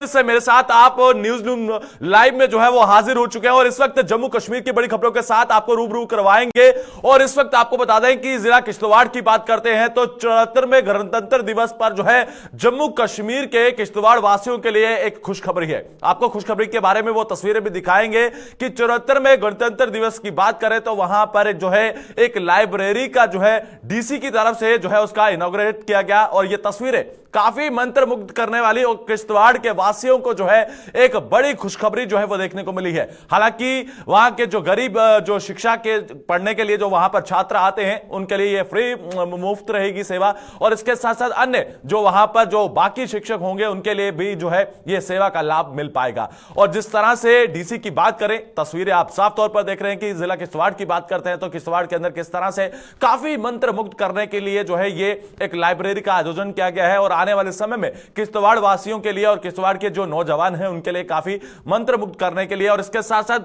से मेरे साथ आप न्यूज लूम लाइव में जो है वो हाजिर हो चुके हैं और इस वक्त जम्मू कश्मीर की बड़ी खबरों के साथ आपको रूबरू करवाएंगे। और इस वक्त आपको बता दें कि जिला किश्तवाड़ की बात करते हैं तो 74वें गणतंत्र दिवस पर जो है जम्मू कश्मीर के किश्तवाड़ वासियों के लिए एक खुशखबरी है। आपको खुशखबरी के बारे में वो तस्वीरें भी दिखाएंगे कि 74वें गणतंत्र दिवस की बात करें तो वहां पर जो है एक लाइब्रेरी का जो है डीसी की तरफ से जो है उसका इनॉग्रेट किया गया और ये तस्वीरें काफी मंत्रमुग्ध करने वाली और किश्तवाड़ के वासियों को जो है एक बड़ी खुशखबरी जो है वो देखने को मिली है। हालांकि वहां के जो गरीब जो शिक्षा के पढ़ने के लिए जो वहां पर छात्र आते हैं उनके लिए ये फ्री मुफ्त रहेगी सेवा और इसके साथ साथ अन्य जो वहां पर जो बाकी शिक्षक होंगे उनके लिए भी जो है ये सेवा का लाभ मिल पाएगा। और जिस तरह से डीसी की बात करें, तस्वीरें आप साफ तौर पर देख रहे हैं कि जिला किश्तवाड़ की बात करते हैं तो किश्तवाड़ के अंदर किस तरह से काफी मंत्रमुग्ध करने के लिए जो है ये एक लाइब्रेरी का आयोजन किया गया है और आने वाले समय में किश्तवाड़ वासियों के लिए और किश्तवाड़ के जो नौजवान हैं उनके लिए काफी मंत्रमुग्ध करने के लिए और इसके साथ साथ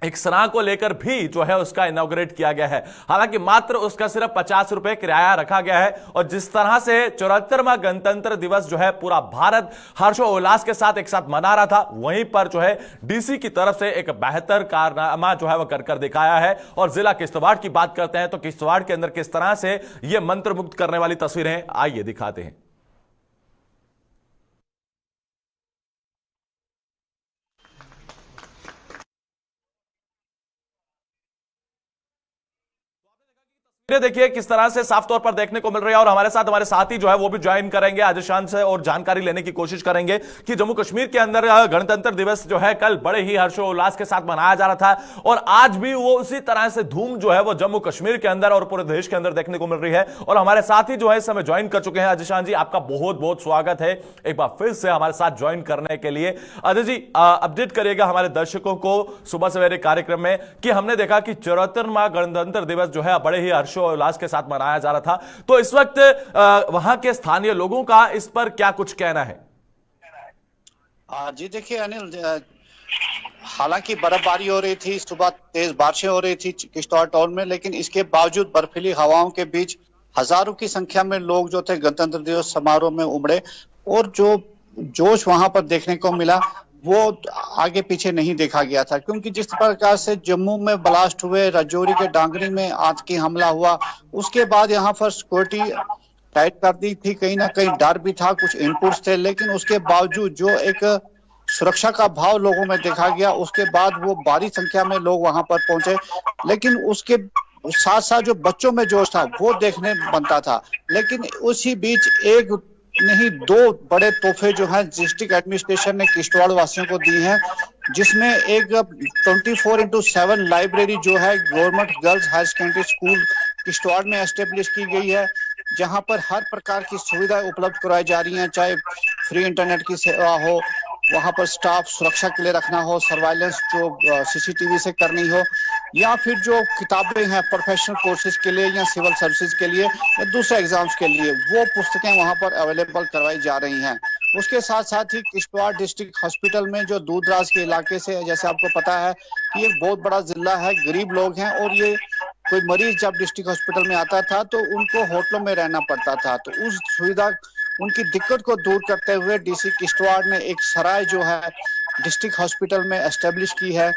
एक सराह को लेकर भी जो है उसका इनॉग्रेट किया गया है। हालांकि मात्र उसका सिर्फ 50 रुपए किराया रखा गया है और जिस तरह से 74वां गणतंत्र दिवस जो है पूरा भारत हर्षोल्लास के साथ एक साथ मना रहा था, वहीं पर जो है डीसी की तरफ से एक बेहतर कारनामा जो है वह कर दिखाया है। और जिला किश्तवाड़ की बात करते हैं तो किश्तवाड़ के अंदर किस तरह से यह मंत्रमुग्ध करने वाली तस्वीरें आइए दिखाते हैं। देखिए किस तरह से साफ तौर पर देखने को मिल रही है और हमारे साथी जो है वो भी ज्वाइन करेंगे आदिशान से और जानकारी लेने की कोशिश करेंगे कि जम्मू कश्मीर के अंदर गणतंत्र दिवस जो है कल बड़े ही हर्षोल्लास के साथ मनाया जा रहा था और आज भी वो उसी तरह से धूम जो है वो जम्मू कश्मीर के अंदर और पूरे देश के अंदर देखने को मिल रही है। और हमारे साथी जो है इस समय ज्वाइन कर चुके हैं। आदिशान जी, आपका बहुत बहुत स्वागत है एक बार फिर से हमारे साथ ज्वाइन करने के लिए। अजय जी, अपडेट करिएगा हमारे दर्शकों को सुबह सवेरे कार्यक्रम में कि हमने देखा कि 74वां गणतंत्र दिवस जो है बड़े ही उल्लास के साथ मनाया जा रहा था, तो इस वक्त वहां के स्थानीय लोगों का इस पर क्या कुछ कहना है? जी देखिए अनिल, हालांकि बर्फबारी हो रही थी, सुबह तेज बारिशें हो रही थी किश्तवाड़ टाउन में, लेकिन इसके बावजूद बर्फीली हवाओं के बीच हजारों की संख्या में लोग जो थे गणतंत्र दिवस समारोह में उमड़े और जो जोश वहां पर देखने को मिला वो आगे पीछे नहीं देखा गया था। क्योंकि जिस प्रकार से जम्मू में ब्लास्ट हुए, राजौरी के डांगरी में आतंकी हमला हुआ, उसके बाद यहाँ पर सिक्योरिटी टाइट कर दी थी, कहीं ना कहीं डर भी था, कुछ इनपुट्स थे, लेकिन उसके बावजूद जो एक सुरक्षा का भाव लोगों में देखा गया, उसके बाद वो भारी संख्या में लोग वहां पर पहुंचे। लेकिन उसके साथ साथ जो बच्चों में जोश था वो देखने बनता था। लेकिन उसी बीच एक नहीं, दो बड़े तोहफे जो है डिस्ट्रिक्ट एडमिनिस्ट्रेशन ने किश्तवाड़ वासियों को दी हैं, जिसमें एक 24x7 लाइब्रेरी जो है government girls higher secondary school Kishtwar में एस्टेब्लिश की गई है, जहां पर हर प्रकार की सुविधाएं उपलब्ध कराई जा रही हैं, चाहे फ्री इंटरनेट की सेवा हो, वहां पर स्टाफ सुरक्षा के लिए रखना हो, सर्वाइलेंस जो सीसीटीवी से करनी हो, या फिर जो किताबें हैं प्रोफेशनल कोर्सेज के लिए या सिविल सर्विसेज के लिए या दूसरे एग्जाम्स के लिए, वो पुस्तकें वहां पर अवेलेबल करवाई जा रही हैं। उसके साथ साथ ही किश्तवाड़ डिस्ट्रिक्ट हॉस्पिटल में जो दूर दराज के इलाके से, जैसे आपको पता है कि एक बहुत बड़ा जिला है, गरीब लोग हैं और ये कोई मरीज जब डिस्ट्रिक्ट हॉस्पिटल में आता था तो उनको होटलों में रहना पड़ता था, तो उस सुविधा उनकी दिक्कत को दूर करते हुए डीसी किश्तवाड़ ने एक सराय जो है डिस्ट्रिक्ट हॉस्पिटल में एस्टेब्लिश की है,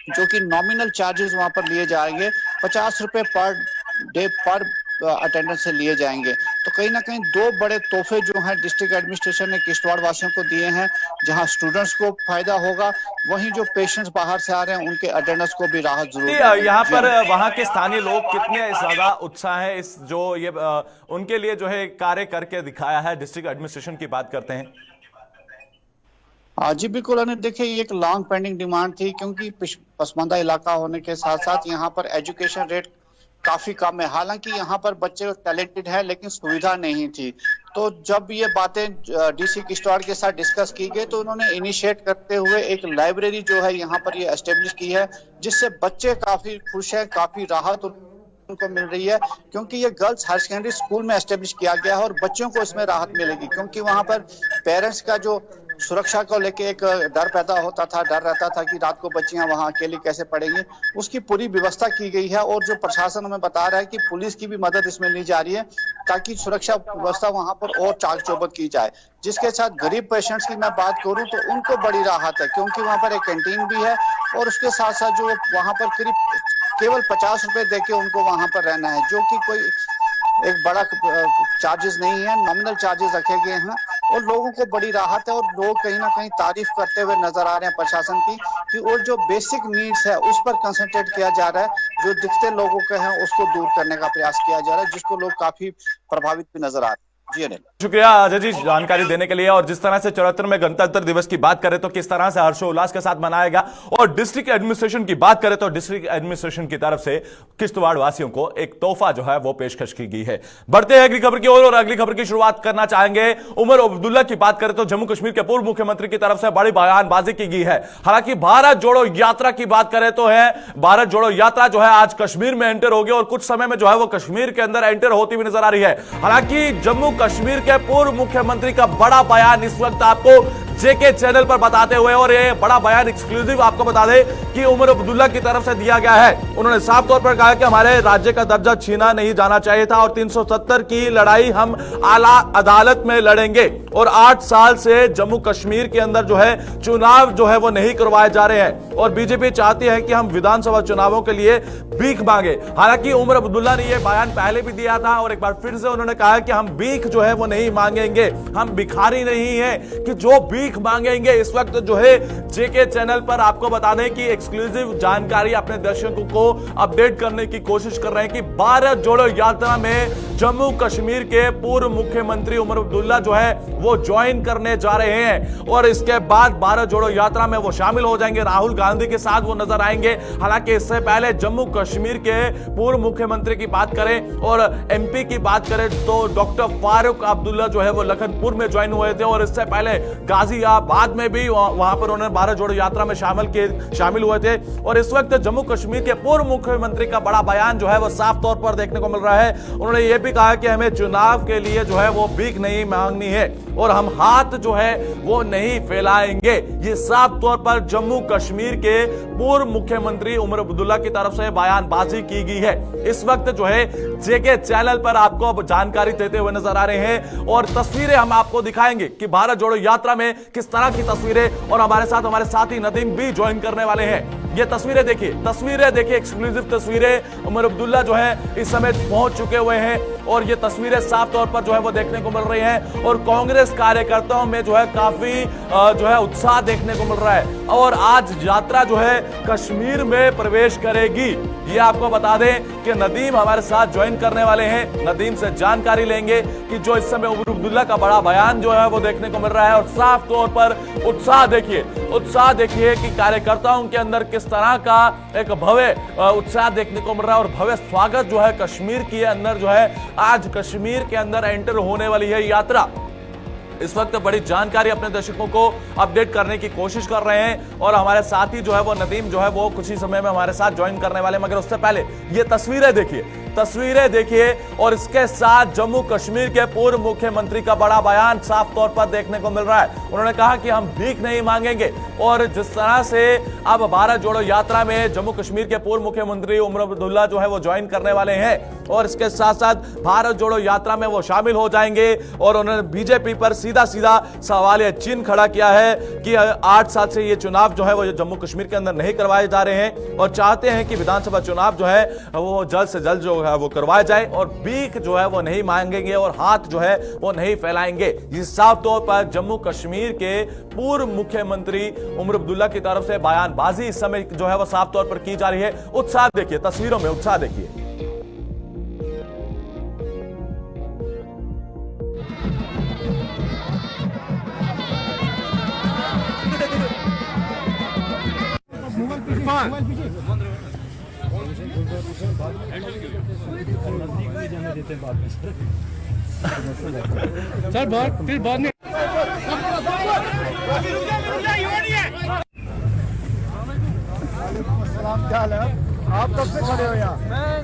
जो कि नॉमिनल चार्जेस वहां पर लिए जाएंगे, 50 रुपए पर डे पर अटेंडेंस से लिए जाएंगे। तो कहीं ना कहीं दो बड़े तोहफे जो हैं डिस्ट्रिक्ट एडमिनिस्ट्रेशन ने किश्तवाड़ वासियों को दिए हैं, जहां स्टूडेंट्स को फायदा होगा, वहीं जो पेशेंट्स बाहर से आ रहे हैं उनके अटेंडेंस को भी राहत जरूर है। यहाँ पर वहां के स्थानीय लोग कितने ज्यादा उत्साह है इस जो ये उनके लिए जो है कार्य करके दिखाया है, डिस्ट्रिक्ट एडमिनिस्ट्रेशन की बात करते हैं? जी बिल्कुल अनिल, देखिए ये एक लॉन्ग पेंडिंग डिमांड थी, क्योंकि पसमानदा इलाका होने के साथ साथ यहाँ पर एजुकेशन रेट काफी कम है। हालांकि यहाँ पर बच्चे टैलेंटेड है लेकिन सुविधा नहीं थी। तो जब ये बातें डीसी किश्तवाड़ के साथ डिस्कस की गई तो उन्होंने इनिशिएट करते हुए एक लाइब्रेरी जो है यहाँ पर ये एस्टेब्लिश की है, जिससे बच्चे काफी खुश हैं, काफी राहत उनको मिल रही है, क्योंकि ये गर्ल्स हायर सेकेंडरी स्कूल में एस्टेब्लिश किया गया है और बच्चों को इसमें राहत मिलेगी, क्योंकि वहां पर पेरेंट्स का जो सुरक्षा को लेके एक डर पैदा होता था, डर रहता था कि रात को बच्चियां वहां अकेली कैसे पड़ेंगी, उसकी पूरी व्यवस्था की गई है। और जो प्रशासन हमें बता रहा है कि पुलिस की भी मदद इसमें ली जा रही है ताकि सुरक्षा व्यवस्था वहां पर और चाक चौबंद की जाए। जिसके साथ गरीब पेशेंट्स की मैं बात करूं तो उनको बड़ी राहत है, क्योंकि वहां पर एक कैंटीन भी है और उसके साथ साथ जो वहां पर करीब केवल 50 रुपए देके उनको वहां पर रहना है, जो कि कोई एक बड़ा चार्जेस नहीं है, नॉमिनल चार्जेस रखे गए हैं और लोगों को बड़ी राहत है। और लोग कहीं ना कहीं तारीफ करते हुए नजर आ रहे हैं प्रशासन की कि और जो बेसिक नीड्स है उस पर कंसंट्रेट किया जा रहा है, जो दिखते लोगों के हैं उसको दूर करने का प्रयास किया जा रहा है, जिसको लोग काफी प्रभावित भी नजर आ रहे हैं। जी अनिल, शुक्रिया अजय जी जानकारी देने के लिए। और जिस तरह से चौहत्तर में गणतंत्र दिवस की बात करें तो किस तरह से हर्षोल्लास के साथ मनाएगा, और डिस्ट्रिक्ट एडमिनिस्ट्रेशन की बात करें तो डिस्ट्रिक्ट एडमिनिस्ट्रेशन की तरफ से किश्तवाड़ वासियों को एक तोहफा जो है वो पेशकश की गई है। बढ़ते हैं अगली खबर की ओर, और अगली खबर की शुरुआत करना चाहेंगे उमर अब्दुल्ला की बात करें तो जम्मू कश्मीर के पूर्व मुख्यमंत्री की तरफ से बड़ी बयानबाजी की गई है। हालांकि भारत जोड़ो यात्रा की बात करें तो है भारत जोड़ो यात्रा जो है आज कश्मीर में एंटर होगी और कुछ समय में जो है वो कश्मीर के अंदर एंटर होती हुई नजर आ रही है। हालांकि जम्मू कश्मीर के पूर्व मुख्यमंत्री का बड़ा बयान इस वक्त आपको जेके चैनल पर बताते हुए, और ये बड़ा बयान एक्सक्लूसिव आपको बता दें कि उमर अब्दुल्ला की तरफ से दिया गया है। उन्होंने साफ तौर पर कहा कि हमारे राज्य का दर्जा छीना नहीं जाना चाहिए था और 370 की लड़ाई हम आला अदालत में लड़ेंगे। और 8 साल से जम्मू कश्मीर के अंदर जो है चुनाव जो है वो नहीं करवाए जा रहे हैं और बीजेपी चाहती है कि हम विधानसभा चुनावों के लिए भीख मांगे। हालांकि उमर अब्दुल्ला ने यह बयान पहले भी दिया था और एक बार फिर से उन्होंने कहा कि हम भीख जो है वो नहीं मांगेंगे, हम भिखारी नहीं है कि जो भीख मांगेंगे। इस वक्त जो है जेके चैनल पर आपको बता दें कि एक्सक्लूसिव जानकारी अपने दर्शकों को अपडेट करने की कोशिश कर रहे हैं कि भारत जोड़ो यात्रा में जम्मू कश्मीर के पूर्व मुख्यमंत्री उमर अब्दुल्ला जो है वो ज्वाइन करने जा रहे हैं और इसके बाद भारत जोड़ो यात्रा में वो शामिल हो जाएंगे, राहुल गांधी के साथ वो नजर आएंगे। हालांकि इससे पहले जम्मू कश्मीर के पूर्व मुख्यमंत्री की बात करें और एमपी की बात करें तो डॉक्टर फारूक अब्दुल्ला जो है वो लखनपुर में ज्वाइन हुए थे और इससे पहले गाजियाबाद में भी वहां पर उन्होंने भारत जोड़ो यात्रा में शामिल हुए थे। और इस वक्त जम्मू कश्मीर के पूर्व मुख्यमंत्री का बड़ा बयान जो है वो साफ तौर पर देखने को मिल रहा है। उन्होंने ये भी कहा कि हमें चुनाव के लिए जो है वो भीख नहीं मांगनी है और हम हाथ जो है वो नहीं फैलाएंगे। ये साफ तौर पर जम्मू कश्मीर के पूर्व मुख्यमंत्री उमर अब्दुल्ला की तरफ से बयानबाजी की गई है। इस वक्त जो है जेके चैनल पर आपको जानकारी देते हुए नजर आ रहे हैं और तस्वीरें हम आपको दिखाएंगे कि भारत जोड़ो यात्रा में किस तरह की तस्वीरें, और हमारे साथी नदीम भी ज्वाइन करने वाले हैं। ये तस्वीरें देखिए एक्सक्लूसिव तस्वीरें। उमर अब्दुल्ला जो है इस समय पहुंच चुके हुए हैं और ये तस्वीरें साफ तौर पर जो है वो देखने को मिल रही हैं और कांग्रेस कार्यकर्ताओं में जो है काफी जो है उत्साह देखने को मिल रहा है। और आज यात्रा जो है कश्मीर में प्रवेश करेगी, ये आपको बता दें कि नदीम हमारे साथ ज्वाइन करने वाले हैं। नदीम से जानकारी लेंगे कि जो इस समय उमर अब्दुल्ला का बड़ा बयान जो है वो देखने को मिल रहा है और साफ तौर पर उत्साह देखिए कि कार्यकर्ताओं के अंदर किस तरह का एक भव्य उत्साह देखने को मिल रहा है और भव्य स्वागत जो है कश्मीर के अंदर जो है आज कश्मीर के अंदर एंटर होने वाली है यात्रा। इस वक्त बड़ी जानकारी अपने दर्शकों को अपडेट करने की कोशिश कर रहे हैं और हमारे साथी जो है वो नदीम जो है वो कुछ ही समय में हमारे साथ ज्वाइन करने वाले, मगर उससे पहले ये तस्वीरें देखिए और इसके साथ जम्मू कश्मीर के पूर्व मुख्यमंत्री का बड़ा बयान साफ तौर पर देखने को मिल रहा है। उन्होंने कहा कि हम भीख नहीं मांगेंगे और जिस तरह से अब भारत जोड़ो यात्रा में जम्मू कश्मीर के पूर्व मुख्यमंत्री उमर अब्दुल्ला जो है वो ज्वाइन करने वाले हैं और इसके साथ साथ भारत जोड़ो यात्रा में वो शामिल हो जाएंगे। और उन्होंने बीजेपी पर सीधा सवाल या चिन्ह खड़ा किया है कि 8 साल से ये चुनाव जो है वो जम्मू कश्मीर के अंदर नहीं करवाए जा रहे हैं और चाहते हैं कि विधानसभा चुनाव जो है वो जल्द से जल्द जो है वो करवाया जाए और भीख जो है वो नहीं मांगेंगे और हाथ जो है वो नहीं फैलाएंगे। ये साफ तौर पर जम्मू कश्मीर के पूर्व मुख्यमंत्री उमर अब्दुल्ला की तरफ से बयानबाजी इस समय जो है वो साफ तौर पर की जा रही है। उत्साह देखिए, तस्वीरों में उत्साह देखिए। सर बहुत फिर बाद में क्या हाल है? आप कब से खड़े हो यहाँ? मैं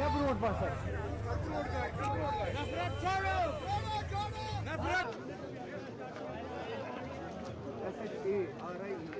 रोड पर सर आ रही है।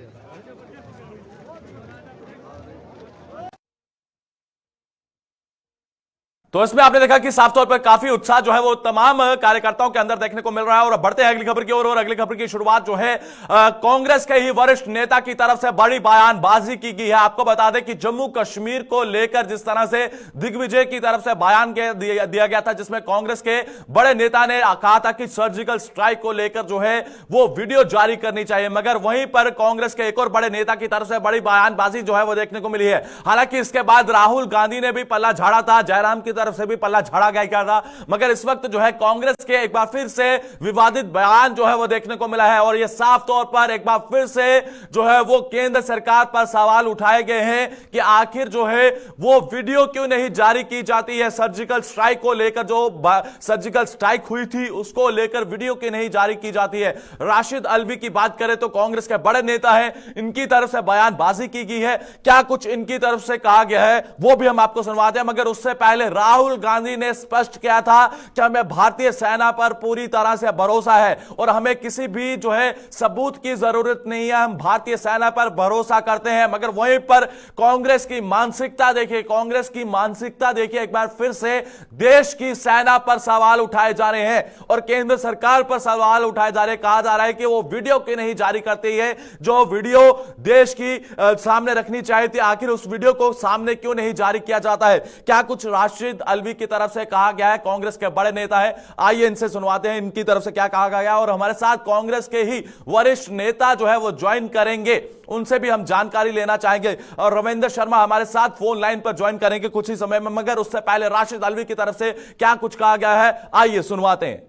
तो इसमें आपने देखा कि साफ तौर पर काफी उत्साह जो है वो तमाम कार्यकर्ताओं के अंदर देखने को मिल रहा है। और बढ़ते हैं अगली खबर की ओर, और अगली खबर की शुरुआत जो है कांग्रेस के ही वरिष्ठ नेता की तरफ से बड़ी बयानबाजी की गई है। आपको बता दें कि जम्मू कश्मीर को लेकर जिस तरह से दिग्विजय की तरफ से बयान दिया गया था, जिसमें कांग्रेस के बड़े नेता ने कहा था कि सर्जिकल स्ट्राइक को लेकर जो है वो वीडियो जारी करनी चाहिए, मगर वहीं पर कांग्रेस के एक और बड़े नेता की तरफ से बड़ी बयानबाजी जो है वो देखने को मिली है। हालांकि इसके बाद राहुल गांधी ने भी पल्ला झाड़ा था, जयराम की तरफ से भी पल्ला झाड़ा गया था, मगर इस वक्त जो है कांग्रेस के एक बार फिर से विवादित बयान जो है वो देखने को मिला है। और यह साफ तौर पर एक बार फिर से जो है वो केंद्र सरकार पर सवाल उठाए गए हैं कि आखिर जो है वो वीडियो क्यों नहीं जारी की जाती है। सर्जिकल स्ट्राइक को लेकर जो सर्जिकल स्ट्राइक हुई थी उसको लेकर वीडियो क्यों नहीं जारी की जाती है। राशिद अल्वी की बात करें तो कांग्रेस के बड़े नेता हैं, इनकी तरफ से बयानबाजी की गई है। क्या कुछ इनकी तरफ से कहा गया है वो भी हम आपको सुनवाते हैं, मगर उससे पहले राहुल गांधी ने स्पष्ट किया था कि हमें भारतीय सेना पर पूरी तरह से भरोसा है और हमें किसी भी जो है सबूत की जरूरत नहीं है, हम भारतीय सेना पर भरोसा करते हैं। मगर वहीं पर कांग्रेस की मानसिकता देखिए, कांग्रेस की मानसिकता देखिए, एक बार फिर से देश की सेना पर सवाल उठाए जा रहे हैं और केंद्र सरकार पर सवाल उठाए जा रहे हैं। कहा जा रहा है कि वो वीडियो क्यों नहीं जारी करती है, जो वीडियो देश की सामने रखनी चाहिए थी, आखिर उस वीडियो को सामने क्यों नहीं जारी किया जाता है। क्या कुछ राशिद अल्वी की तरफ से कहा गया है, कांग्रेस के बड़े नेता है, आइए इनसे सुनवाते हैं इनकी तरफ से क्या कहा गया। और हमारे साथ कांग्रेस के ही वरिष्ठ नेता जो है वो ज्वाइन करेंगे, उनसे भी हम जानकारी लेना चाहेंगे। और रविंद्र शर्मा हमारे साथ फोन लाइन पर ज्वाइन करेंगे कुछ ही समय में, मगर उससे पहले राशिद अल्वी की तरफ से क्या कुछ कहा गया है, आइए सुनवाते हैं।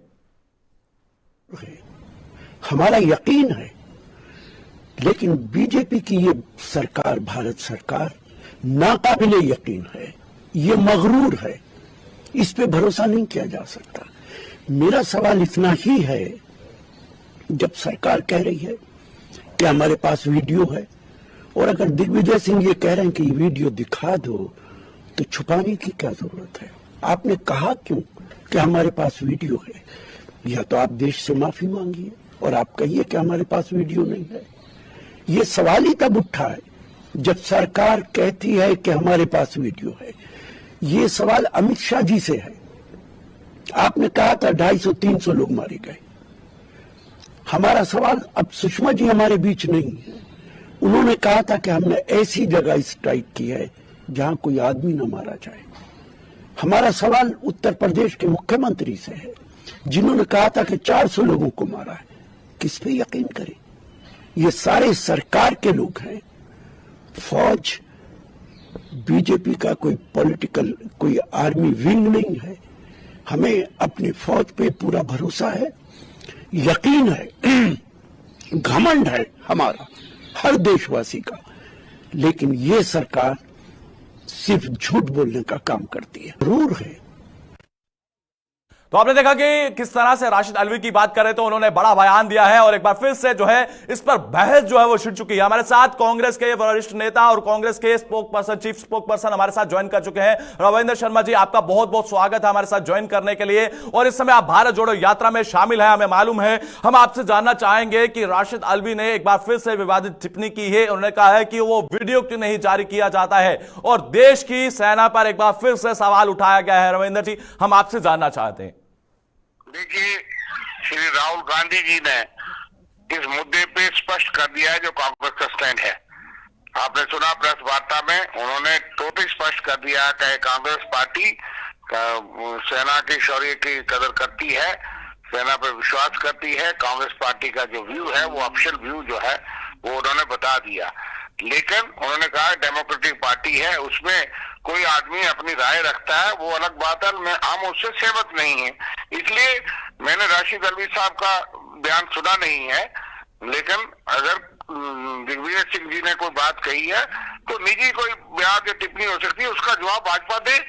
हमारा यकीन है, लेकिन बीजेपी की ये सरकार, भारत सरकार नाकाबिले यकीन है, ये मगरूर है, इस पे भरोसा नहीं किया जा सकता। मेरा सवाल इतना ही है, जब सरकार कह रही है कि हमारे पास वीडियो है, और अगर दिग्विजय सिंह ये कह रहे हैं कि ये वीडियो दिखा दो, तो छुपाने की क्या जरूरत है? आपने कहा क्यों कि हमारे पास वीडियो है? या तो आप देश से माफी मांगिए और आप कहिए कि हमारे पास वीडियो नहीं है। ये सवाल ही तब उठा है जब सरकार कहती है कि हमारे पास वीडियो है। ये सवाल अमित शाह जी से है। आपने कहा था 250-300 लोग मारे गए। हमारा सवाल, अब सुषमा जी हमारे बीच नहीं है, उन्होंने कहा था कि हमने ऐसी जगह स्ट्राइक की है जहां कोई आदमी न मारा जाए। हमारा सवाल उत्तर प्रदेश के मुख्यमंत्री से है, जिन्होंने कहा था कि 400 लोगों को मारा है। किस पे यकीन करें? ये सारे सरकार के लोग हैं। फौज, बीजेपी का कोई पॉलिटिकल, कोई आर्मी विंग नहीं है। हमें अपनी फौज पे पूरा भरोसा है, यकीन है, घमंड है हमारा, हर देशवासी का। लेकिन ये सरकार सिर्फ झूठ बोलने का काम करती है, जरूर है। तो आपने देखा कि किस तरह से राशिद अल्वी की बात करें तो उन्होंने बड़ा बयान दिया है और एक बार फिर से जो है इस पर बहस जो है वो छिड़ चुकी है। हमारे साथ कांग्रेस के वरिष्ठ नेता और कांग्रेस के spoke person, chief spoke person हमारे साथ ज्वाइन कर चुके हैं। रविंद्र शर्मा जी, आपका बहुत बहुत स्वागत है हमारे साथ ज्वाइन करने के लिए। और इस समय आप भारत जोड़ो यात्रा में शामिल है, हमें मालूम है। हम आपसे जानना चाहेंगे कि राशिद अल्वी ने एक बार फिर से विवादित टिप्पणी की है। उन्होंने कहा है कि वो वीडियो क्यों नहीं जारी किया जाता है और देश की सेना पर एक बार फिर से सवाल उठाया गया है। रविंद्र जी, हम आपसे जानना चाहते हैं। देखिए, श्री राहुल गांधी जी ने इस मुद्दे पे स्पष्ट कर दिया है जो कांग्रेस का स्टैंड है। आपने सुना प्रेस वार्ता में, उन्होंने टोटली स्पष्ट कर दिया कि कांग्रेस पार्टी सेना के शौर्य की कदर करती है, सेना पर विश्वास करती है। कांग्रेस पार्टी का जो व्यू है, वो ऑफिशियल व्यू जो है वो उन्होंने बता दिया। लेकिन उन्होंने कहा डेमोक्रेटिक पार्टी है, उसमें कोई आदमी अपनी राय रखता है, वो अलग बात है, मैं हम उससे सहमत नहीं है। इसलिए मैंने राशिद अल्वी साहब का बयान सुना नहीं है। लेकिन अगर दिग्विजय सिंह जी ने कोई बात कही है तो निजी कोई बयान या टिप्पणी हो सकती है, उसका जवाब भाजपा दे।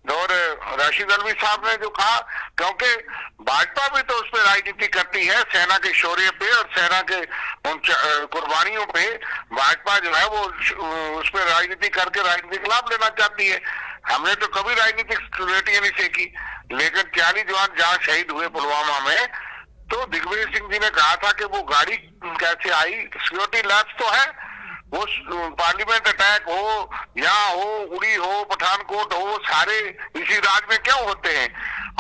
और राशिद अल्वी साहब ने जो कहा, क्योंकि भाजपा भी तो उस पर राजनीति करती है, सेना के शौर्य पे और सेना के उन कुर्बानियों पे भाजपा जो है वो उस पर राजनीति करके राजनीतिक लाभ लेना चाहती है। हमने तो कभी राजनीतिक रोटियां नहीं सेकी, लेकिन 40 जवान जहां शहीद हुए पुलवामा में, तो दिग्विजय सिंह जी ने कहा था कि वो गाड़ी कैसे आई, सिक्योरिटी लैब्स तो है, वो पार्लियामेंट अटैक हो, यहाँ हो, उड़ी हो, पठानकोट हो, सारे इसी राज्य में क्यों होते हैं।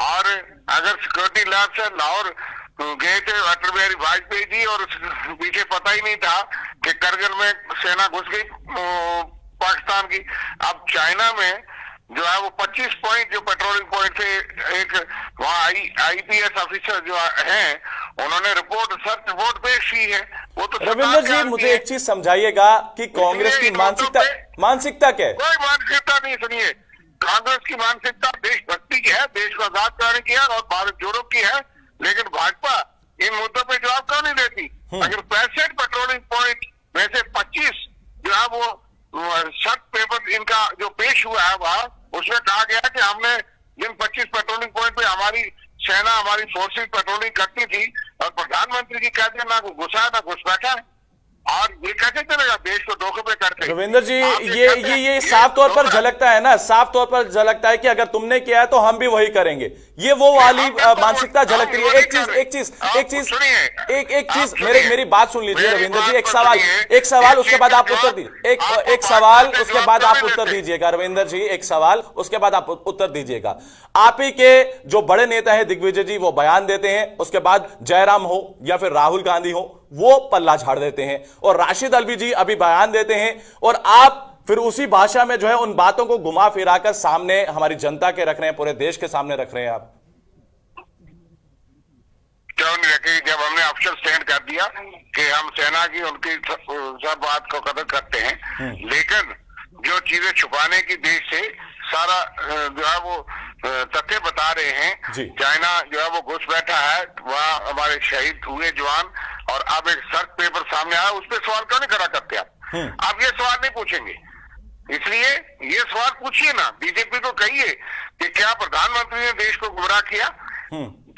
और अगर सिक्योरिटी लैब से लाहौर गए थे अटल बिहारी वाजपेयी जी, और पीछे पता ही नहीं था कि करगिल में सेना घुस गई पाकिस्तान की। अब चाइना में जो है वो 25 पॉइंट जो पेट्रोलिंग पॉइंट थे, एक वहाँ IPS ऑफिसर जो हैं, उन्होंने सर्च रिपोर्ट पेश की है। वो तो रविंदर जी, मुझे एक चीज समझाइएगा कि कांग्रेस की मानसिकता क्या है? कोई मानसिकता नहीं, सुनिए, कांग्रेस की मानसिकता देशभक्ति की है, देश को आजाद कराने की है और भारत जोड़ो की है, लेकिन भाजपा इन मुद्दों पे जवाब क्यों नहीं देती? अगर 65 पेट्रोलिंग पॉइंट में से 25 जो है वो शर्त पेपर इनका जो पेश हुआ है वहां, उसमें कहा गया कि हमने जिन 25 पेट्रोलिंग पॉइंट पे हमारी सेना, हमारी फोर्सेस पेट्रोलिंग करती थी, और प्रधानमंत्री जी कहते हैं ना घुसा ना घुसपैठा, और ये कैसे चलेगा? देश को धोखे पे करते। रविंदर जी, ये साफ तौर पर झलकता है ना, साफ तौर पर झलकता है कि अगर तुमने किया है तो हम भी वही करेंगे, ये वो वाली मानसिकता झलक रही है। एक चीज मेरी बात सुन लीजिए रविंदर जी, एक सवाल उसके बाद आप उत्तर दीजिए, एक सवाल उसके बाद आप उत्तर दीजिएगा रविंदर जी, एक सवाल उसके बाद आप उत्तर दीजिएगा। आप ही के जो बड़े नेता हैं दिग्विजय जी, वो बयान देते हैं, उसके बाद जयराम हो या फिर राहुल गांधी हो, वो पल्ला झाड़ देते हैं, और राशिद अल्वी जी अभी बयान देते हैं, और आप फिर उसी भाषा में जो है उन बातों को घुमा फिराकर सामने हमारी जनता के रख रहे हैं, पूरे देश के सामने रख रहे हैं। आप क्यों नहीं रखेंगे? जब हमने ऑफिशियल स्टैंड कर दिया कि हम सेना की उनकी सब बात को कदर करते हैं, लेकिन जो चीजें छुपाने की देश से सारा जो है वो तथ्य बता रहे हैं। चाइना जो है वो घुस बैठा है, वहाँ हमारे शहीद हुए जवान, और अब एक सर्च पेपर सामने आया, उस पर सवाल क्यों नहीं खड़ा करते आप ये सवाल नहीं पूछेंगे, इसलिए ये सवाल पूछिए ना, बीजेपी को कहिए कि क्या प्रधानमंत्री ने देश को गुमराह किया?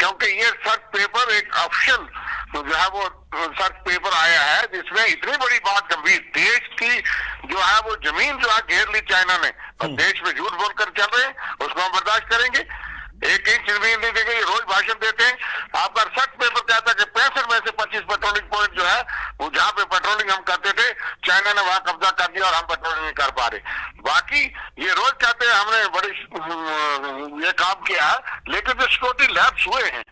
क्योंकि ये सर्च पेपर एक ऑफिशियल जो है वो सर्च पेपर आया है, जिसमें इतनी बड़ी बात गंभीर, देश की जो है वो जमीन जो है घेर ली चाइना ने, और देश में झूठ बोलकर चल रहे हैं, उसको हम बर्दाश्त करेंगे? 1 इंच जमीन नहीं देंगे, ये रोज भाषण देते हैं। आपका सर्च पेपर कहता है कि 65 में से 25 पेट्रोलिंग पॉइंट जो है वो जहाँ पे पेट्रोलिंग हम करते थे, चाइना ने वहां कब्जा कर दिया और हम पेट्रोलिंग नहीं कर पा रहे। बाकी ये रोज कहते हैं हमने बड़ी ये काम किया है, लेकिन जो सिक्योरिटी लैब्स हुए हैं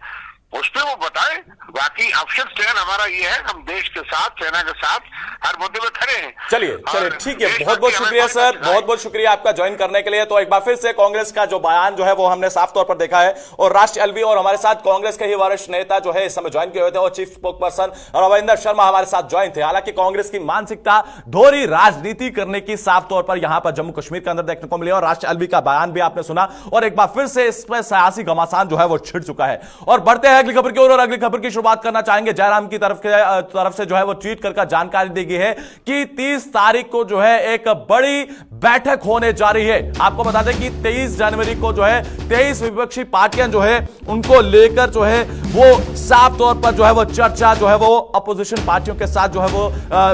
उस पर वो बताए। बाकी ऑप्शन स्टैंड हमारा ये है, हम देश के साथ, सेना के साथ हर मुद्दे में खड़े हैं। चलिए ठीक है, बहुत बहुत शुक्रिया सर, बहुत बहुत शुक्रिया आपका ज्वाइन करने के लिए। तो एक बार फिर से कांग्रेस का जो बयान जो है वो हमने साफ तौर पर देखा है, और राष्ट्रीय अलवी और हमारे साथ कांग्रेस के ही वरिष्ठ नेता जो है इस समय ज्वाइन किए हुए थे, और chief spoke person Ravinder Sharma हमारे साथ ज्वाइन थे। हालांकि कांग्रेस की मानसिकता दोहरी राजनीति करने की साफ तौर पर यहां पर जम्मू कश्मीर के अंदर देखने को मिली, और राष्ट्रीय अलवी का बयान भी आपने सुना, और एक बार फिर से इस पर सियासी घमासान जो है वो छिड़ चुका है। और बढ़ते हैं अगली खबर की ओर, और अगली खबर की शुरुआत करना चाहेंगे जयराम की तरफ से जो है वो ट्वीट कर जानकारी दी गई है कि 30 तारीख को जो है एक बड़ी बैठक होने जा रही है। आपको बता दें कि 23 जनवरी को जो है 23 विपक्षी पार्टियां जो है उनको लेकर जो है वो साफ तौर पर जो है वो चर्चा जो है वो अपोजिशन पार्टियों के साथ जो है वो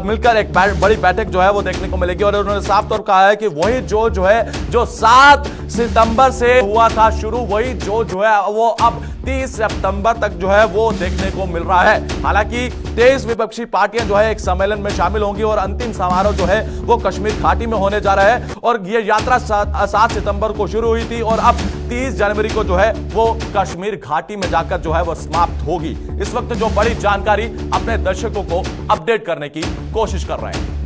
मिलकर एक बड़ी बैठक जो है वो देखने को मिलेगी। और उन्होंने साफ तौर कहा है कि वही जो 7 सितंबर से हुआ था शुरू, वही जो है वो अब 30 सितंबर तक जो है वो देखने को मिल रहा है। हालांकि 23 विपक्षी पार्टियां जो है एक सम्मेलन में शामिल होंगी, और अंतिम समारोह जो है वो कश्मीर घाटी में होने जा रहा है। और ये यात्रा 7 सितंबर को शुरू हुई थी, और अब 30 जनवरी को जो है वो कश्मीर घाटी में जाकर जो है वो समाप्त होगी। इस वक्त जो बड़ी जानकारी अपने दर्शकों को अपडेट करने की कोशिश कर रहे हैं।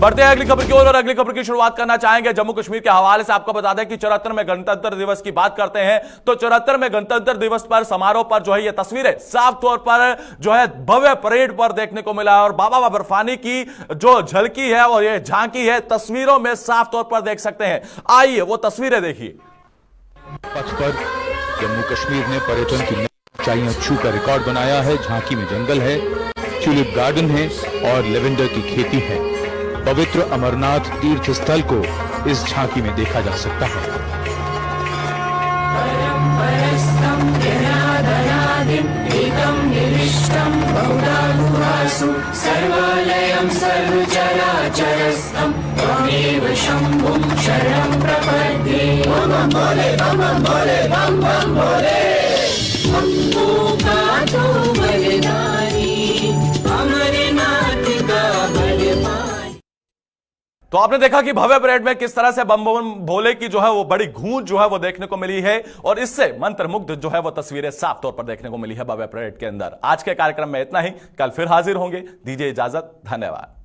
बढ़ते हैं अगली खबर की ओर, और अगली खबर की शुरुआत करना चाहेंगे जम्मू कश्मीर के हवाले से। आपको बता दें कि 74 में गणतंत्र दिवस की बात करते हैं, तो 74 में गणतंत्र दिवस पर समारोह पर जो है ये तस्वीरें साफ तौर पर जो है भव्य परेड पर देखने को मिला है, और बाबा बर्फानी की जो झलकी है और ये झांकी है तस्वीरों में साफ तौर पर देख सकते हैं। आइए वो तस्वीरें देखिए। पथ पर जम्मू कश्मीर ने पर्यटन की ऊंचाइयां छूकर रिकॉर्ड बनाया है। झांकी में जंगल है, ट्यूलिप गार्डन है और लेवेंडर की खेती है। पवित्र अमरनाथ तीर्थ स्थल को इस झांकी में देखा जा सकता है। परम परस्तम सर्वमिष्टं बहुधातुवासु सर्वालयं सर्वचराचरस्थं त्वमेव शम्भुं शरणं प्रपद्ये बम भोले बम भोले बम बम भोले हमको काटो बलिदानी अमरनाथ का बलिदानी। तो आपने देखा कि भव्य परेड में किस तरह से बम बम भोले की जो है वो बड़ी गूंज जो है वो देखने को मिली है और इससे मंत्रमुग्ध जो है वो तस्वीरें साफ तौर पर देखने को मिली है भव्य परेड के अंदर। आज के कार्यक्रम में इतना ही, कल फिर हाजिर होंगे, दीजिए इजाजत, धन्यवाद।